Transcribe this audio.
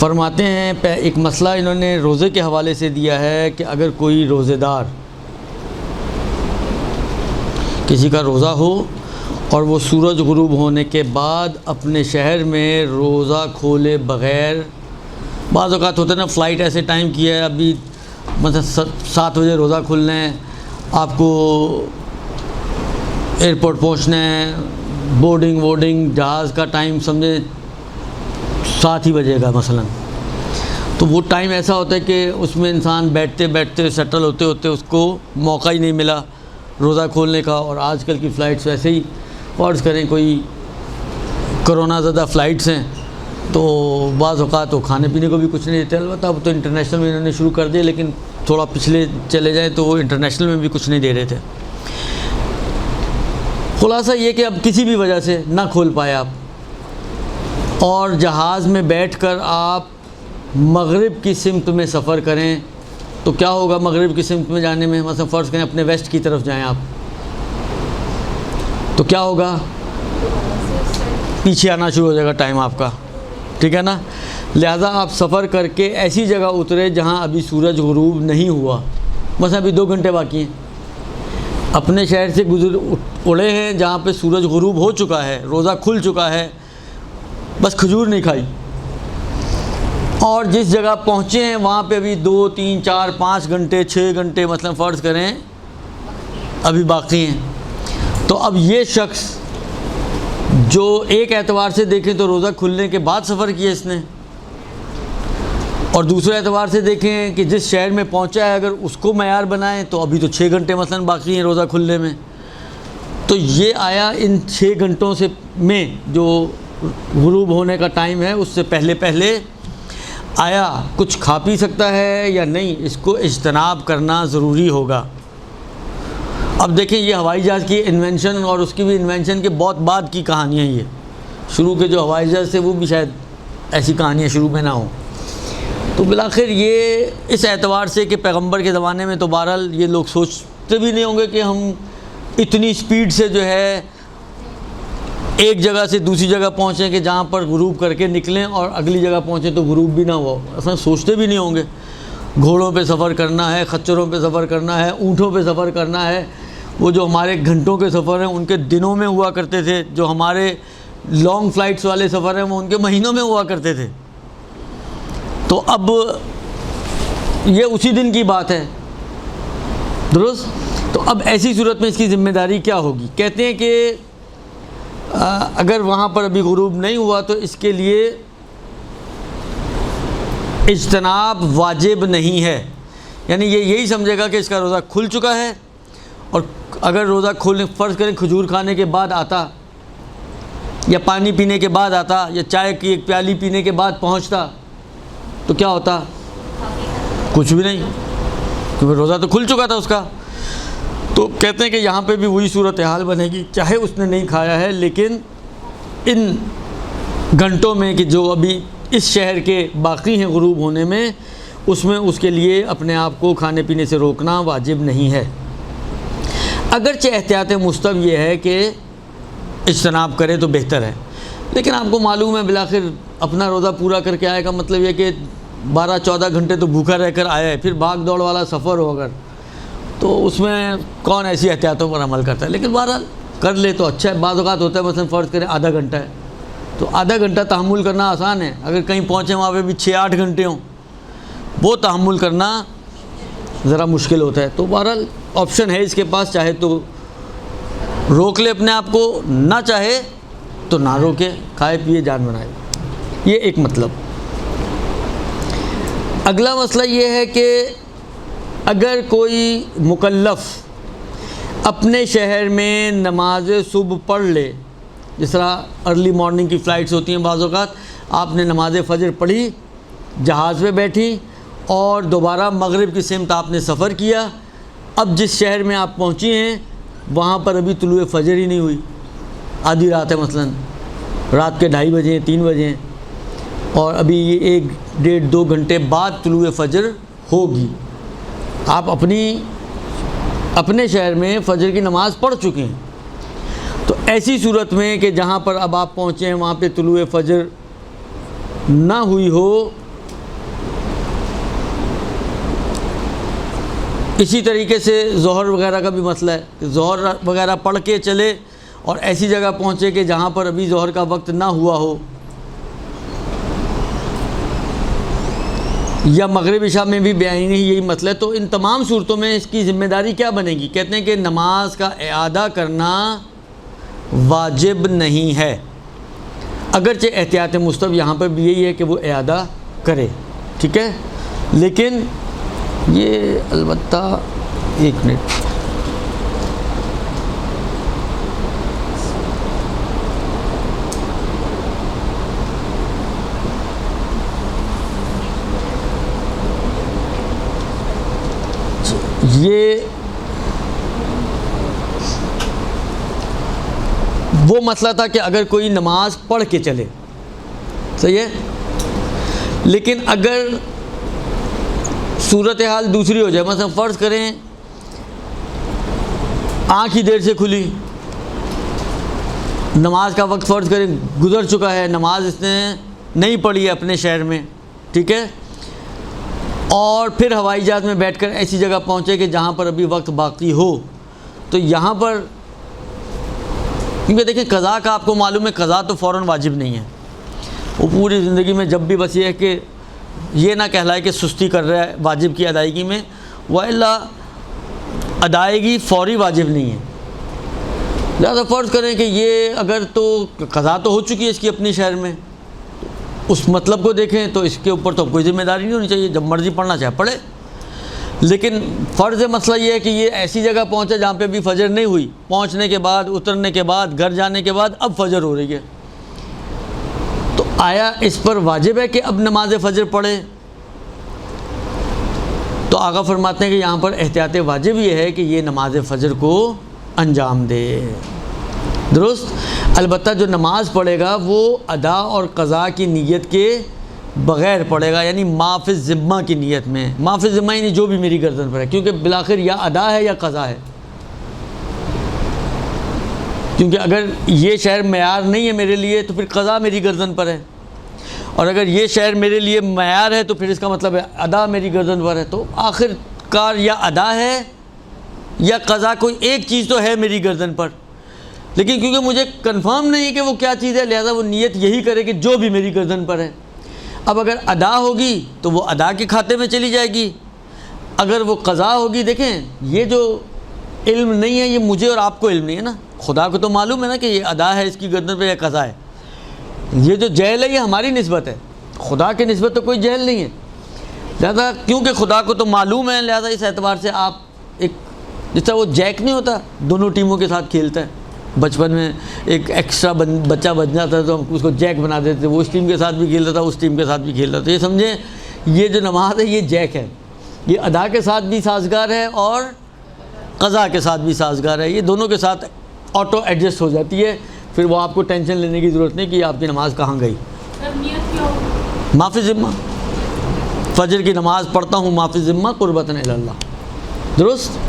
فرماتے ہیں ایک مسئلہ انہوں نے روزے کے حوالے سے دیا ہے کہ اگر کوئی روزے دار کسی کا روزہ ہو اور وہ سورج غروب ہونے کے بعد اپنے شہر میں روزہ کھولے بغیر، بعض اوقات ہوتا ہے نا فلائٹ ایسے ٹائم کی ہے، ابھی مثلا 7 بجے روزہ کھلنا ہے، آپ کو ایئرپورٹ پہنچنا ہے، بورڈنگ جہاز کا ٹائم سمجھے 7 ہی بجے گا مثلا، تو وہ ٹائم ایسا ہوتا ہے کہ اس میں انسان بیٹھتے بیٹھتے سیٹل ہوتے ہوتے اس کو موقع ہی نہیں ملا روزہ کھولنے کا۔ اور آج کل کی فلائٹس ویسے ہی فرض کریں کوئی کرونا زدہ فلائٹس ہیں تو بعض اوقات وہ کھانے پینے کو بھی کچھ نہیں دیتے، البتہ اب تو انٹرنیشنل میں انہوں نے شروع کر دیا، لیکن تھوڑا پچھلے چلے جائیں تو وہ انٹرنیشنل میں بھی کچھ نہیں دے رہے تھے۔ خلاصہ یہ کہ اب کسی بھی وجہ سے نہ کھول پائے آپ اور جہاز میں بیٹھ کر آپ مغرب کی سمت میں سفر کریں تو کیا ہوگا؟ مغرب کی سمت میں جانے میں مثلا فرض کریں اپنے ویسٹ کی طرف جائیں آپ تو کیا ہوگا؟ پیچھے آنا شروع ہو جائے گا ٹائم آپ کا، ٹھیک ہے نا؟ لہٰذا آپ سفر کر کے ایسی جگہ اترے جہاں ابھی سورج غروب نہیں ہوا، مثلا ابھی 2 گھنٹے باقی ہیں، اپنے شہر سے اڑے ہیں جہاں پہ سورج غروب ہو چکا ہے، روزہ کھل چکا ہے، بس کھجور نہیں کھائی، اور جس جگہ پہنچے ہیں وہاں پہ ابھی 2 3 4 5 گھنٹے 6 گھنٹے مثلا فرض کریں ابھی باقی ہیں، تو اب یہ شخص جو ایک اعتبار سے دیکھیں تو روزہ کھلنے کے بعد سفر کیا اس نے، اور دوسرے اعتبار سے دیکھیں کہ جس شہر میں پہنچا ہے اگر اس کو معیار بنائیں تو ابھی تو 6 گھنٹے مثلا باقی ہیں روزہ کھلنے میں، تو یہ آیا ان 6 گھنٹوں سے میں جو غروب ہونے کا ٹائم ہے اس سے پہلے آیا کچھ کھا پی سکتا ہے یا نہیں، اس کو اجتناب کرنا ضروری ہوگا۔ اب دیکھیں یہ ہوائی جہاز کی انوینشن اور اس کی بھی انوینشن کے بہت بعد کی کہانیاں، یہ شروع کے جو ہوائی جہاز تھے وہ بھی شاید ایسی کہانیاں شروع میں نہ ہوں، تو بالآخر یہ اس اعتبار سے کہ پیغمبر کے زمانے میں تو بہرحال یہ لوگ سوچتے بھی نہیں ہوں گے کہ ہم اتنی سپیڈ سے جو ہے ایک جگہ سے دوسری جگہ پہنچیں کہ جہاں پر غروب کر کے نکلیں اور اگلی جگہ پہنچیں تو غروب بھی نہ ہوا، اصلا سوچتے بھی نہیں ہوں گے۔ گھوڑوں پہ سفر کرنا ہے، خچروں پہ سفر کرنا ہے، اونٹوں پہ سفر کرنا ہے، وہ جو ہمارے گھنٹوں کے سفر ہیں ان کے دنوں میں ہوا کرتے تھے، جو ہمارے لانگ فلائٹس والے سفر ہیں وہ ان کے مہینوں میں ہوا کرتے تھے، تو اب یہ اسی دن کی بات ہے، درست؟ تو اب ایسی صورت میں اس کی ذمہ داری کیا ہوگی؟ کہتے ہیں کہ اگر وہاں پر ابھی غروب نہیں ہوا تو اس کے لیے اجتناب واجب نہیں ہے، یعنی یہ یہی سمجھے گا کہ اس کا روزہ کھل چکا ہے، اور اگر روزہ کھلنے فرض کریں کھجور کھانے کے بعد آتا یا پانی پینے کے بعد آتا یا چائے کی ایک پیالی پینے کے بعد پہنچتا تو کیا ہوتا؟ کچھ بھی نہیں، کیونکہ روزہ تو کھل چکا تھا اس کا۔ تو کہتے ہیں کہ یہاں پہ بھی وہی صورتحال بنے گی، چاہے اس نے نہیں کھایا ہے لیکن ان گھنٹوں میں کہ جو ابھی اس شہر کے باقی ہیں غروب ہونے میں، اس میں اس کے لیے اپنے آپ کو کھانے پینے سے روکنا واجب نہیں ہے، اگرچہ احتیاط مستحب یہ ہے کہ اجتناب کرے تو بہتر ہے، لیکن آپ کو معلوم ہے بالآخر اپنا روزہ پورا کر کے آئے کا مطلب یہ کہ 12-14 گھنٹے تو بھوکا رہ کر آیا ہے، پھر بھاگ دوڑ والا سفر ہو اگر تو اس میں کون ایسی احتیاطوں پر عمل کرتا ہے، لیکن بہرحال کر لے تو اچھا ہے۔ بعض اوقات ہوتا ہے مثلا فرض کریں آدھا گھنٹہ ہے تو آدھا گھنٹہ تحمل کرنا آسان ہے، اگر کہیں پہنچے وہاں پہ بھی 6-8 گھنٹے ہوں وہ تحمل کرنا ذرا مشکل ہوتا ہے، تو بہرحال آپشن ہے اس کے پاس، چاہے تو روک لے اپنے آپ کو، نہ چاہے تو نہ روکے، کھائے پیے جان بنائے، یہ ایک مطلب۔ اگلا مسئلہ یہ ہے کہ اگر کوئی مکلف اپنے شہر میں نماز صبح پڑھ لے، جس طرح ارلی مارننگ کی فلائٹس ہوتی ہیں بعض اوقات، آپ نے نماز فجر پڑھی، جہاز پہ بیٹھی اور دوبارہ مغرب کی سمت آپ نے سفر کیا، اب جس شہر میں آپ پہنچی ہیں وہاں پر ابھی طلوع فجر ہی نہیں ہوئی، آدھی رات ہے، مثلا رات کے 2:30 بجے 3 بجے، اور ابھی یہ 1-1.5-2 گھنٹے بعد طلوع فجر ہوگی، آپ اپنے شہر میں فجر کی نماز پڑھ چکے ہیں، تو ایسی صورت میں کہ جہاں پر اب آپ پہنچے ہیں وہاں پہ طلوع فجر نہ ہوئی ہو اسی طریقے سے ظہر وغیرہ کا بھی مسئلہ ہے کہ ظہر وغیرہ پڑھ کے چلے اور ایسی جگہ پہنچے کہ جہاں پر ابھی ظہر کا وقت نہ ہوا ہو، یا مغرب عشاء میں بھی بیان ہی یہی مسئلہ ہے۔ تو ان تمام صورتوں میں اس کی ذمہ داری کیا بنے گی؟ کہتے ہیں کہ نماز کا اعادہ کرنا واجب نہیں ہے، اگرچہ احتیاط مستحب یہاں پر بھی یہی ہے کہ وہ اعادہ کرے، ٹھیک ہے۔ لیکن یہ البتہ ایک منٹ، یہ وہ مسئلہ تھا کہ اگر کوئی نماز پڑھ کے چلے، صحیح ہے، لیکن اگر صورتحال دوسری ہو جائے، مثلا فرض کریں آنکھ ہی دیر سے کھلی، نماز کا وقت فرض کریں گزر چکا ہے، نماز اس نے نہیں پڑھی ہے اپنے شہر میں، ٹھیک ہے، اور پھر ہوائی جہاز میں بیٹھ کر ایسی جگہ پہنچے کہ جہاں پر ابھی وقت باقی ہو، تو یہاں پر کیونکہ دیکھیں قضا کا آپ کو معلوم ہے قضا تو فوراً واجب نہیں ہے، وہ پوری زندگی میں جب بھی بس یہ ہے کہ یہ نہ کہلائے کہ سستی کر رہا ہے واجب کی ادائیگی میں، وَإِلَّا ادائیگی فوری واجب نہیں ہے۔ لہٰذا فرض کریں کہ یہ اگر تو قضا تو ہو چکی ہے اس کی اپنی شہر میں، اس مطلب کو دیکھیں تو اس کے اوپر تو کوئی ذمہ داری نہیں ہونی چاہیے، جب مرضی پڑھنا چاہے پڑھے، لیکن فرض مسئلہ یہ ہے کہ یہ ایسی جگہ پہنچا جہاں پہ ابھی فجر نہیں ہوئی، پہنچنے کے بعد اترنے کے بعد گھر جانے کے بعد اب فجر ہو رہی ہے، تو آیا اس پر واجب ہے کہ اب نماز فجر پڑھے؟ تو آقا فرماتے ہیں کہ یہاں پر احتیاط واجب یہ ہے کہ یہ نماز فجر کو انجام دے، درست۔ البتہ جو نماز پڑھے گا وہ ادا اور قضا کی نیت کے بغیر پڑھے گا، یعنی ما فی الذمہ کی نیت میں، ما فی الذمہ یعنی جو بھی میری گردن پر ہے، کیونکہ بالآخر یا ادا ہے یا قضا ہے، کیونکہ اگر یہ شہر معیار نہیں ہے میرے لیے تو پھر قضا میری گردن پر ہے، اور اگر یہ شہر میرے لیے معیار ہے تو پھر اس کا مطلب ہے ادا میری گردن پر ہے، تو آخر کار یا ادا ہے یا قضا، کوئی ایک چیز تو ہے میری گردن پر، لیکن کیونکہ مجھے کنفرم نہیں کہ وہ کیا چیز ہے، لہذا وہ نیت یہی کرے کہ جو بھی میری گردن پر ہے۔ اب اگر ادا ہوگی تو وہ ادا کے کھاتے میں چلی جائے گی، اگر وہ قضا ہوگی، دیکھیں یہ جو علم نہیں ہے یہ مجھے اور آپ کو علم نہیں ہے نا، خدا کو تو معلوم ہے نا کہ یہ ادا ہے اس کی گردن پہ یا قضا ہے، یہ جو جہل ہے یہ ہماری نسبت ہے، خدا کی نسبت تو کوئی جہل نہیں ہے، لہذا کیونکہ خدا کو تو معلوم ہے، لہذا اس اعتبار سے آپ ایک جس طرح وہ جیک نہیں ہوتا دونوں ٹیموں کے ساتھ کھیلتا ہے، بچپن میں ایک ایکسٹرا بچہ بن جاتا ہے تو ہم اس کو جیک بنا دیتے تھے، وہ اس ٹیم کے ساتھ بھی کھیلتا تھا اس ٹیم کے ساتھ بھی کھیلتا تھا، یہ سمجھیں یہ جو نماز ہے یہ جیک ہے، یہ ادا کے ساتھ بھی سازگار ہے اور قضا کے ساتھ بھی سازگار ہے، یہ دونوں کے ساتھ آٹو ایڈجسٹ ہو جاتی ہے، پھر وہ آپ کو ٹینشن لینے کی ضرورت نہیں کہ آپ کی نماز کہاں گئی۔ ما فی ذمہ، فجر کی نماز پڑھتا ہوں ما فی ذمہ قربۃ الی اللہ، درست۔